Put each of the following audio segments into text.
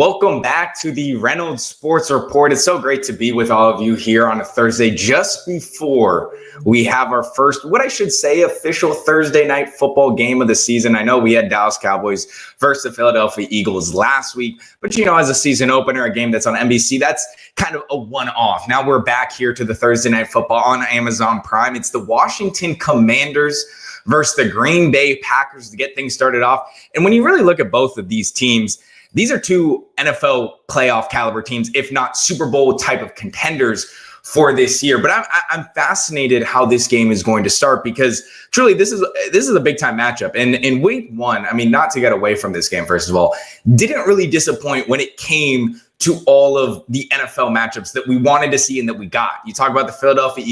Welcome back to the Reynolds Sports Report. It's so great to be with all of you here on a Thursday just before we have our first, what I should say, official Thursday night football game of the season. I know we had Dallas Cowboys versus the Philadelphia Eagles last week, but as a season opener, a game that's on NBC, that's kind of a one-off. Now we're back here to the Thursday night football on Amazon Prime. It's the Washington Commanders versus the Green Bay Packers to get things started off. And when you really look at both of these teams, these are two NFL playoff caliber teams, if not Super Bowl type of contenders for this year. But I'm fascinated how this game is going to start because truly this is a big time matchup. And in week one, not to get away from this game, first of all, didn't really disappoint when it came to all of the NFL matchups that we wanted to see and that we got. You talk about the Philadelphia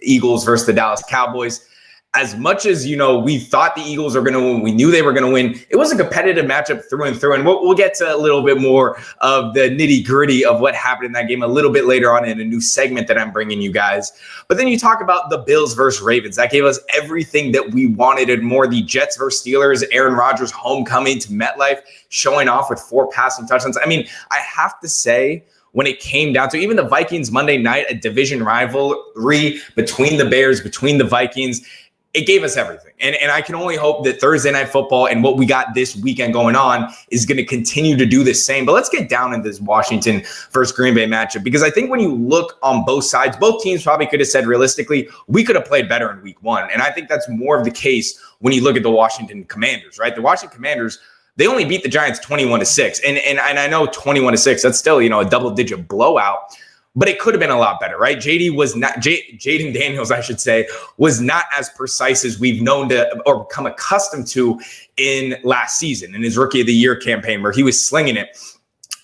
Eagles versus the Dallas Cowboys. As much as, we thought the Eagles are going to win, we knew they were going to win. It was a competitive matchup through and through. And we'll get to a little bit more of the nitty gritty of what happened in that game a little bit later on in a new segment that I'm bringing you guys. But then you talk about the Bills versus Ravens. That gave us everything that we wanted and more. The Jets versus Steelers, Aaron Rodgers homecoming to MetLife, showing off with 4 passing touchdowns. I have to say, when it came down to even the Vikings Monday night, a division rivalry between the Bears, between the Vikings, it gave us everything. And I can only hope that Thursday night football and what we got this weekend going on is going to continue to do the same. But let's get down into this Washington versus Green Bay matchup, because I think when you look on both sides, both teams probably could have said realistically, we could have played better in week one. And I think that's more of the case when you look at the Washington Commanders, right? The Washington Commanders, they only beat the Giants 21-6. And I know 21-6, that's still, a double-digit blowout. But it could have been a lot better, right? Jaden Daniels, I should say, was not as precise as we've known to or become accustomed to in last season in his Rookie of the Year campaign where he was slinging it.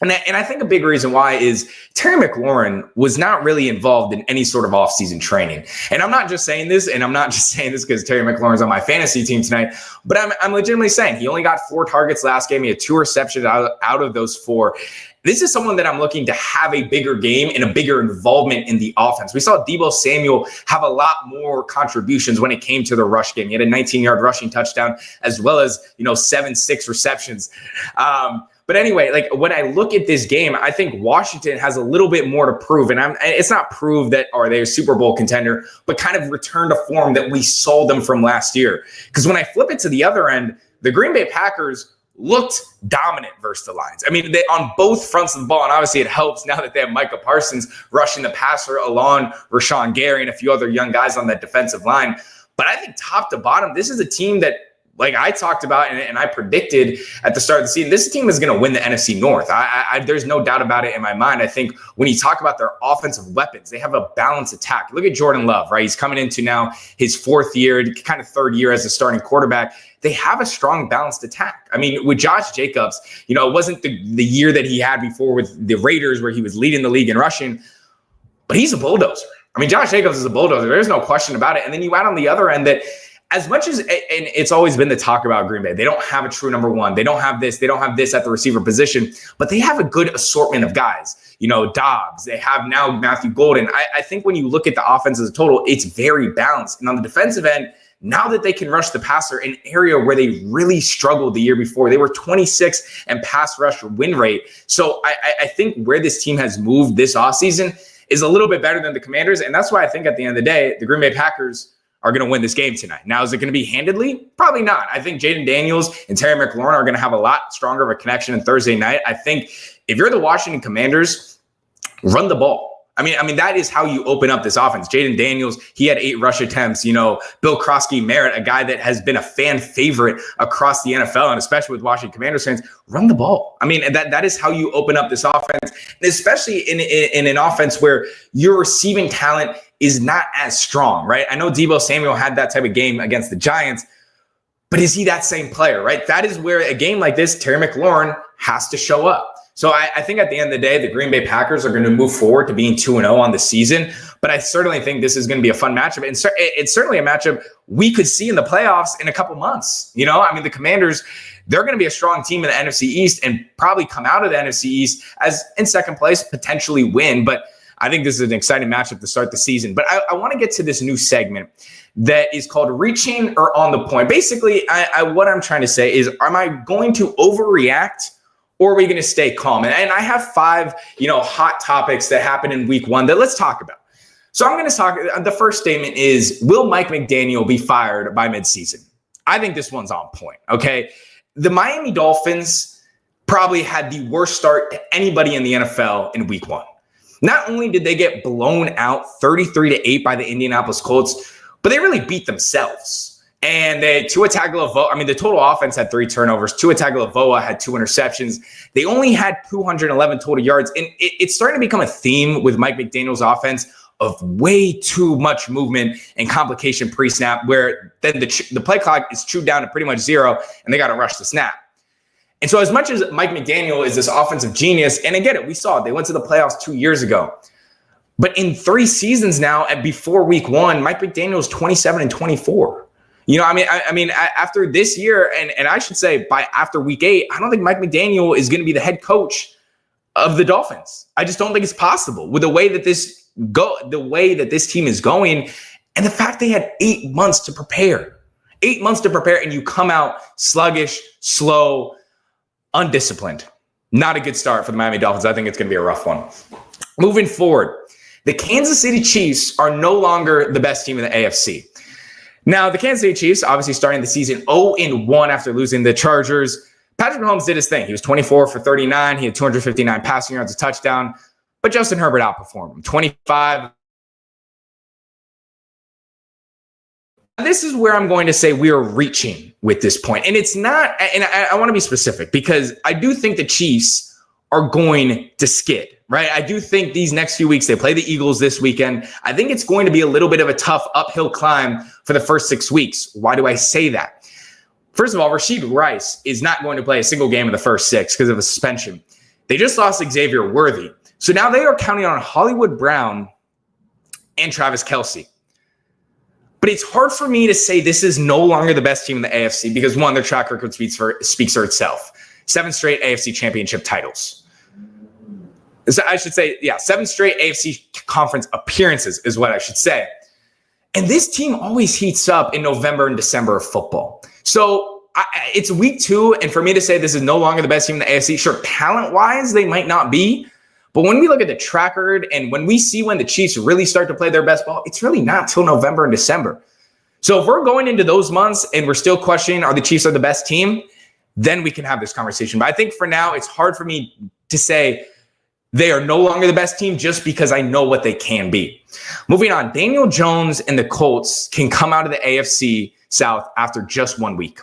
And I think a big reason why is Terry McLaurin was not really involved in any sort of offseason training. And I'm not just saying this, because Terry McLaurin's on my fantasy team tonight, but I'm legitimately saying he only got 4 targets last game. He had 2 receptions out of those 4. This is someone that I'm looking to have a bigger game and a bigger involvement in the offense. We saw Deebo Samuel have a lot more contributions when it came to the rush game. He had a 19-yard rushing touchdown as well as, 7-6 receptions. But anyway, when I look at this game, I think Washington has a little bit more to prove. And it's not prove that are they a Super Bowl contender, but kind of return to form that we saw them from last year. Because when I flip it to the other end, the Green Bay Packers looked dominant versus the Lions. They on both fronts of the ball, and obviously it helps now that they have Micah Parsons rushing the passer along Rashawn Gary and a few other young guys on that defensive line. But I think top to bottom, this is a team that, like I talked about and I predicted at the start of the season, this team is going to win the NFC North. There's no doubt about it in my mind. I think when you talk about their offensive weapons, they have a balanced attack. Look at Jordan Love, right? He's coming into now his 4th year, kind of 3rd year as a starting quarterback. They have a strong, balanced attack. With Josh Jacobs, it wasn't the year that he had before with the Raiders where he was leading the league in rushing, but he's a bulldozer. Josh Jacobs is a bulldozer. There's no question about it. And then you add on the other end that as much as, and it's always been the talk about Green Bay, they don't have a true number one. They don't have this at the receiver position, but they have a good assortment of guys. Dobbs, they have now Matthew Golden. I think when you look at the offense as a total, it's very balanced. And on the defensive end, now that they can rush the passer, an area where they really struggled the year before, they were 26 in pass rush win rate. So I think where this team has moved this offseason is a little bit better than the Commanders. And that's why I think at the end of the day, the Green Bay Packers are going to win this game tonight. Now, is it going to be handedly? Probably not. I think Jaden Daniels and Terry McLaurin are going to have a lot stronger of a connection on Thursday night. I think if you're the Washington Commanders, run the ball. That is how you open up this offense. Jaden Daniels, he had 8 rush attempts. Bill Krosky-Merritt, a guy that has been a fan favorite across the NFL, and especially with Washington Commanders fans, run the ball. That is how you open up this offense, and especially in an offense where your receiving talent is not as strong, right? I know Deebo Samuel had that type of game against the Giants, but is he that same player, right? That is where a game like this, Terry McLaurin has to show up. So I think at the end of the day, the Green Bay Packers are going to move forward to being 2-0 on the season. But I certainly think this is going to be a fun matchup. And it's certainly a matchup we could see in the playoffs in a couple months. The Commanders, they're going to be a strong team in the NFC East and probably come out of the NFC East as in second place, potentially win. But I think this is an exciting matchup to start the season. But I want to get to this new segment that is called Reaching or On the Point. Basically, what I'm trying to say is, am I going to overreact or are we going to stay calm? And I have 5, hot topics that happened in week 1 that let's talk about. So I'm going to talk. The first statement is, will Mike McDaniel be fired by midseason? I think this one's on point. Okay. The Miami Dolphins probably had the worst start to anybody in the NFL in week 1. Not only did they get blown out 33-8 by the Indianapolis Colts, but they really beat themselves. And Tua Tagovailoa, the total offense had 3 turnovers. Tua Tagovailoa had 2 interceptions. They only had 211 total yards. And it's starting to become a theme with Mike McDaniel's offense of way too much movement and complication pre-snap, where then the play clock is chewed down to pretty much 0, and they got to rush the snap. And so as much as Mike McDaniel is this offensive genius, and I get it, we saw it. They went to the playoffs 2 years ago. But in 3 seasons now, before week 1, Mike McDaniel is 27-24. After this year, and I should say after week 8, I don't think Mike McDaniel is going to be the head coach of the Dolphins. I just don't think it's possible with the way that this team is going, and the fact they had 8 months to prepare. 8 months to prepare, and you come out sluggish, slow, undisciplined. Not a good start for the Miami Dolphins. I think it's going to be a rough one. Moving forward, the Kansas City Chiefs are no longer the best team in the AFC. Now, the Kansas City Chiefs, obviously starting the season 0-1 after losing the Chargers. Patrick Mahomes did his thing. He was 24 for 39. He had 259 passing yards, a touchdown. But Justin Herbert outperformed him. 25. This is where I'm going to say we are reaching with this point. And it's not, and I want to be specific, because I do think the Chiefs are going to skid, right? I do think these next few weeks, they play the Eagles this weekend. I think it's going to be a little bit of a tough uphill climb for the first 6 weeks. Why do I say that? First of all, Rashid Rice is not going to play a single game in the first 6 because of a suspension. They just lost Xavier Worthy. So now they are counting on Hollywood Brown and Travis Kelce. But it's hard for me to say this is no longer the best team in the AFC because, one, their track record speaks for itself. 7 straight AFC championship titles. So I should say, 7 straight AFC conference appearances is what I should say. And this team always heats up in November and December of football. So it's week 2, and for me to say this is no longer the best team in the AFC, sure, talent-wise, they might not be. But when we look at the track record and when we see when the Chiefs really start to play their best ball, it's really not till November and December. So if we're going into those months and we're still questioning, are the Chiefs the best team? Then we can have this conversation. But I think for now, it's hard for me to say they are no longer the best team just because I know what they can be. Moving on, Daniel Jones and the Colts can come out of the AFC South after just 1 week.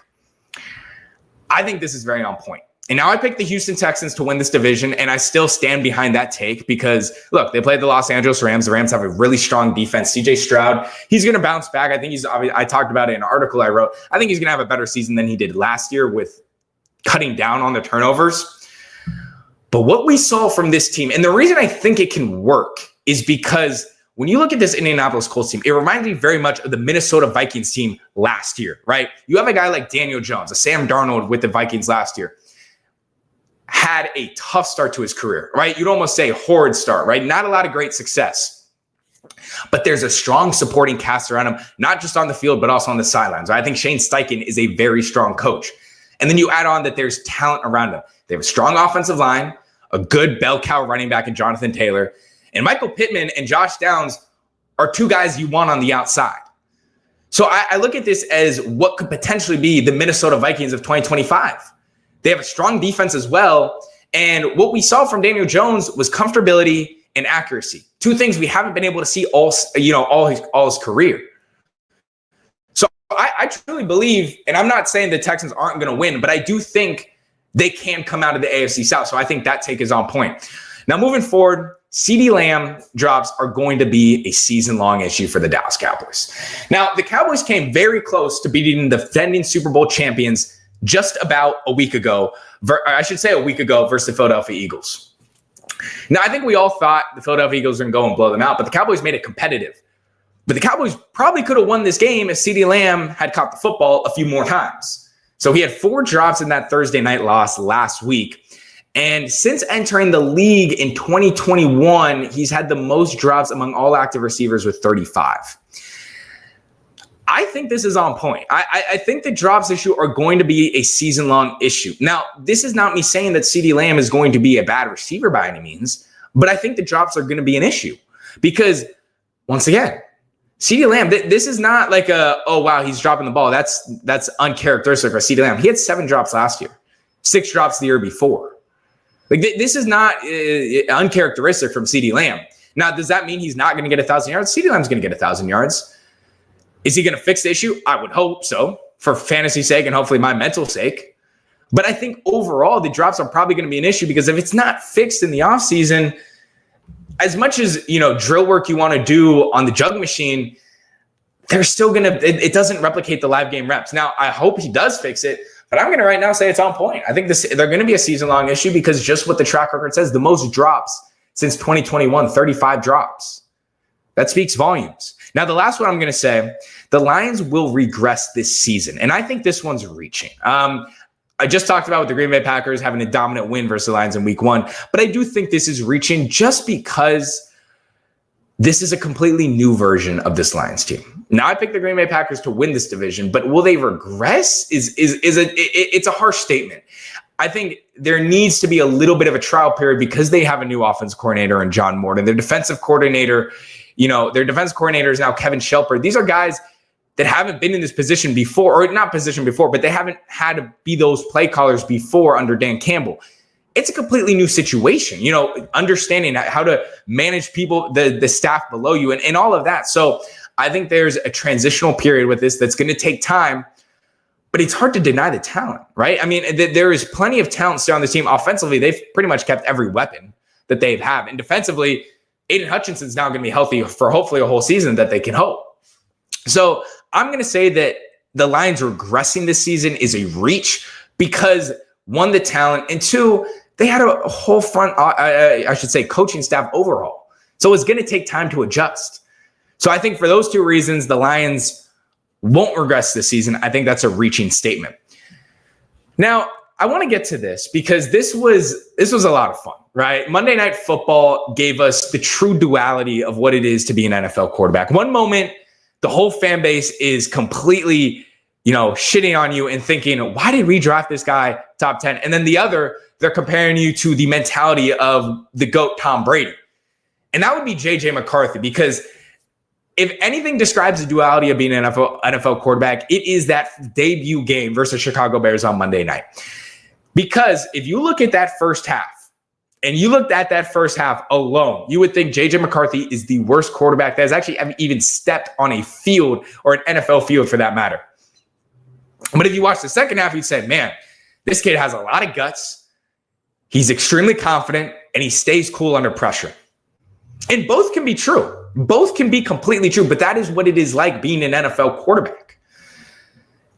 I think this is very on point. And now I picked the Houston Texans to win this division, and I still stand behind that take because, look, they played the Los Angeles Rams. The Rams have a really strong defense. C.J. Stroud, he's going to bounce back. I think I talked about it in an article I wrote. I think he's going to have a better season than he did last year with cutting down on the turnovers. But what we saw from this team, and the reason I think it can work is because when you look at this Indianapolis Colts team, it reminds me very much of the Minnesota Vikings team last year, right? You have a guy like Daniel Jones, a Sam Darnold with the Vikings last year. Had a tough start to his career, right? You'd almost say horrid start, right? Not a lot of great success. But there's a strong supporting cast around him, not just on the field, but also on the sidelines. I think Shane Steichen is a very strong coach. And then you add on that there's talent around him. They have a strong offensive line, a good bell cow running back in Jonathan Taylor, and Michael Pittman and Josh Downs are 2 guys you want on the outside. So I look at this as what could potentially be the Minnesota Vikings of 2025. They have a strong defense as well. And what we saw from Daniel Jones was comfortability and accuracy. 2 things we haven't been able to see all his career. So I truly believe, and I'm not saying the Texans aren't going to win, but I do think they can come out of the AFC South. So I think that take is on point. Now, moving forward, CeeDee Lamb drops are going to be a season-long issue for the Dallas Cowboys. Now, the Cowboys came very close to beating the defending Super Bowl champions just about a week ago. I should say a week ago versus the Philadelphia Eagles. Now, I think we all thought the Philadelphia Eagles were going to go and blow them out, but the Cowboys made it competitive. But the Cowboys probably could have won this game if CeeDee Lamb had caught the football a few more times. So he had 4 drops in that Thursday night loss last week. And since entering the league in 2021, he's had the most drops among all active receivers with 35. I think this is on point. I think the drops issue are going to be a season-long issue. Now, this is not me saying that CeeDee Lamb is going to be a bad receiver by any means, but I think the drops are going to be an issue because, once again, CeeDee Lamb, this is not like oh, wow, he's dropping the ball. That's uncharacteristic for CeeDee Lamb. He had 7 drops last year, 6 drops the year before. Like this is not uncharacteristic from CeeDee Lamb. Now, does that mean he's not going to get 1,000 yards? CeeDee Lamb's going to get 1,000 yards. Is he going to fix the issue? I would hope so, for fantasy's sake and hopefully my mental sake. But I think overall, the drops are probably going to be an issue because if it's not fixed in the offseason, as much as, drill work you want to do on the jug machine, they're still going to, it doesn't replicate the live game reps. Now, I hope he does fix it, but I'm going to right now say it's on point. I think they're going to be a season-long issue because just what the track record says, the most drops since 2021, 35 drops. That speaks volumes. Now, the last one I'm going to say, the Lions will regress this season. And I think this one's reaching. I just talked about with the Green Bay Packers having a dominant win versus the Lions in week 1. But I do think this is reaching just because this is a completely new version of this Lions team. Now, I picked the Green Bay Packers to win this division, but will they regress? It's a harsh statement. I think there needs to be a little bit of a trial period because they have a new offense coordinator in John Morton. Their defensive coordinator, their defense coordinator is now Kevin Shelper. These are guys that haven't been in this position before, or not position before, but they haven't had to be those play callers before under Dan Campbell. It's a completely new situation, understanding how to manage people, the staff below you and all of that. So I think there's a transitional period with this that's going to take time, but it's hard to deny the talent, right? I mean, there is plenty of talent still on the team. Offensively, they've pretty much kept every weapon that they've had. And defensively, Aiden Hutchinson's now going to be healthy for hopefully a whole season that they can hope. So I'm going to say that the Lions regressing this season is a reach because, 1, the talent, and 2, they had a whole front, coaching staff overhaul. So it's going to take time to adjust. So I think for those 2 reasons, the Lions won't regress this season. I think that's a reaching statement. Now, I want to get to this because this was a lot of fun, right? Monday Night Football gave us the true duality of what it is to be an NFL quarterback. One moment, the whole fan base is completely, shitting on you and thinking, why did we draft this guy top 10? And then the other, they're comparing you to the mentality of the GOAT Tom Brady. And that would be JJ McCarthy, because if anything describes the duality of being an NFL quarterback, it is that debut game versus Chicago Bears on Monday night. Because if you look at that first half, and you looked at that first half alone, you would think JJ McCarthy is the worst quarterback that has actually even stepped on a field, or an NFL field for that matter. But if you watch the second half, you'd say, man, this kid has a lot of guts. He's extremely confident, and he stays cool under pressure. And both can be true. Both can be completely true, but that is what it is like being an NFL quarterback.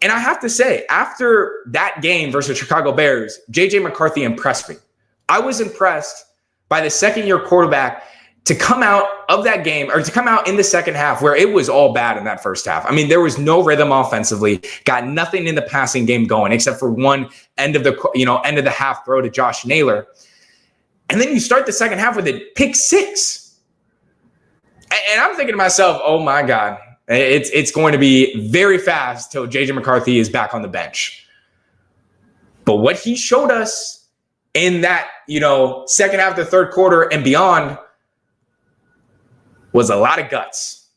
And I have to say, after that game versus Chicago Bears, JJ McCarthy impressed me. I was impressed by the second-year quarterback to come out of that game, or to come out in the second half where it was all bad in that first half. I mean, there was no rhythm offensively, got nothing in the passing game going except for one end of the half throw to Josh Naylor. And then you start the second half with a pick 6. And I'm thinking to myself, oh my God, it's going to be very fast till JJ McCarthy is back on the bench. But what he showed us in that, second half of the third quarter and beyond was a lot of guts.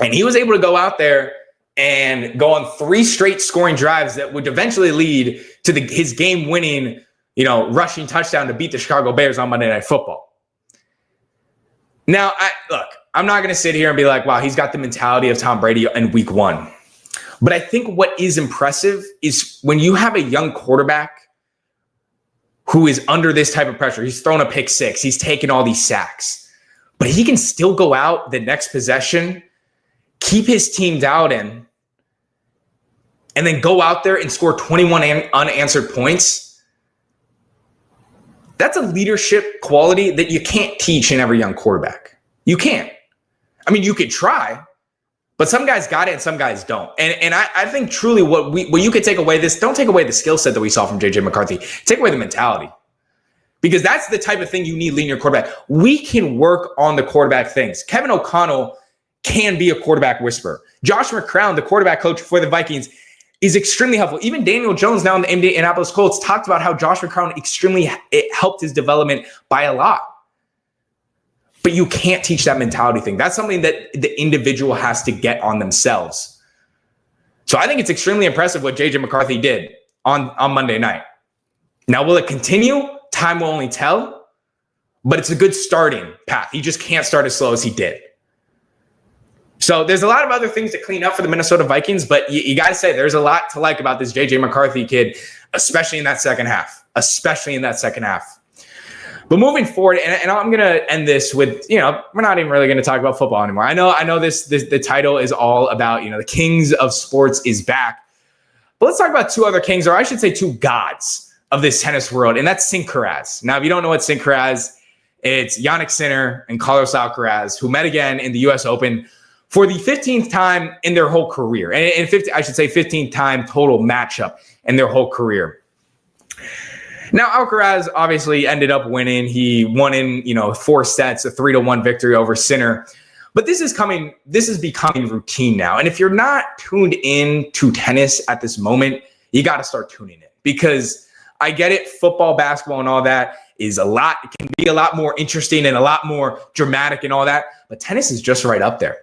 And he was able to go out there and go on 3 straight scoring drives that would eventually lead to his game-winning, rushing touchdown to beat the Chicago Bears on Monday Night Football. Now, I'm not going to sit here and be like, wow, he's got the mentality of Tom Brady in week 1. But I think what is impressive is when you have a young quarterback who is under this type of pressure. He's thrown a pick 6. He's taken all these sacks. But he can still go out the next possession, keep his team dialed in, and then go out there and score 21 unanswered points. That's a leadership quality that you can't teach in every young quarterback. You can't. I mean, you could try, but some guys got it and some guys don't. And I think truly what you could take away don't take away the skill set that we saw from JJ McCarthy. Take away the mentality. Because that's the type of thing you need leading your quarterback. We can work on the quarterback things. Kevin O'Connell can be a quarterback whisperer. Josh McCown, the quarterback coach for the Vikings, is extremely helpful. Even Daniel Jones now in the Indianapolis Colts talked about how Josh McCown it helped his development by a lot. But you can't teach that mentality thing. That's something that the individual has to get on themselves. So I think it's extremely impressive what JJ McCarthy did on Monday night. Now, will it continue? Time will only tell. But it's a good starting path. He just can't start as slow as he did. So there's a lot of other things to clean up for the Minnesota Vikings, but you got to say there's a lot to like about this JJ McCarthy kid, especially in that second half. But moving forward, and I'm going to end this with, we're not even really going to talk about football anymore. I know this the title is all about, the kings of sports is back. But let's talk about two other kings, or I should say two gods of this tennis world, and that's Sinner. Now, if you don't know what Sinner is, it's Jannik Sinner and Carlos Alcaraz, who met again in the U.S. Open for the 15th time in their whole career. And 15th time total matchup in their whole career. Now, Alcaraz obviously ended up winning. He won in, 4 sets, a 3-1 victory over Sinner. But this is becoming routine now. And if you're not tuned in to tennis at this moment, you got to start tuning in. Because I get it, football, basketball, and all that it can be a lot more interesting and a lot more dramatic and all that. But tennis is just right up there.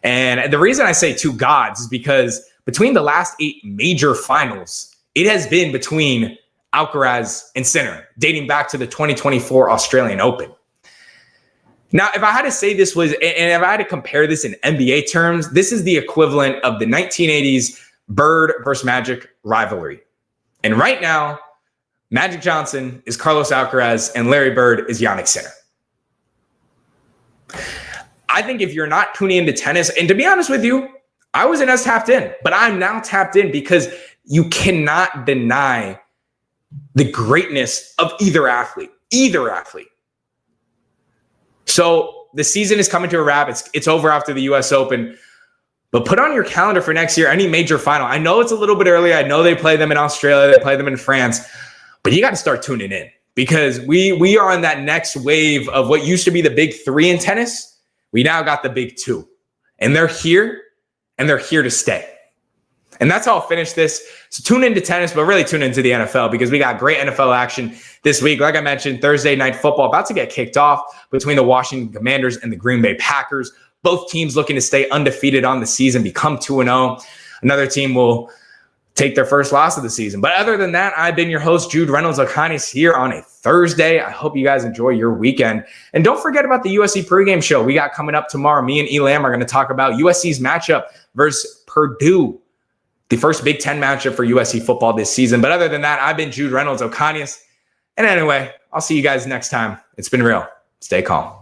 And the reason I say two gods is because between the last 8 major finals, it has been between Alcaraz and Sinner, dating back to the 2024 Australian Open. Now, if I had to say this was, and if I had to compare this in NBA terms, this is the equivalent of the 1980s Bird versus Magic rivalry. And right now, Magic Johnson is Carlos Alcaraz and Larry Bird is Jannik Sinner. I think if you're not tuning into tennis, and to be honest with you, I wasn't as tapped in, but I'm now tapped in because you cannot deny the greatness of either athlete. So the season is coming to a wrap. It's over after the U.S. Open, but put on your calendar for next year any major final. I know it's a little bit early. I know they play them in Australia. They play them in France, but you got to start tuning in because we are on that next wave of what used to be the big 3 in tennis. We now got the big 2, and they're here, and they're here to stay. And that's how I'll finish this. So tune into tennis, but really tune into the NFL because we got great NFL action this week. Like I mentioned, Thursday Night Football about to get kicked off between the Washington Commanders and the Green Bay Packers. Both teams looking to stay undefeated on the season, become 2-0. Another team will take their first loss of the season. But other than that, I've been your host, Jude Reynolds Ocanas, here on a Thursday. I hope you guys enjoy your weekend. And don't forget about the USC pregame show we got coming up tomorrow. Me and Elam are going to talk about USC's matchup versus Purdue, the first Big Ten matchup for USC football this season. But other than that, I've been Jude Reynolds Ocanas. And anyway, I'll see you guys next time. It's been real. Stay calm.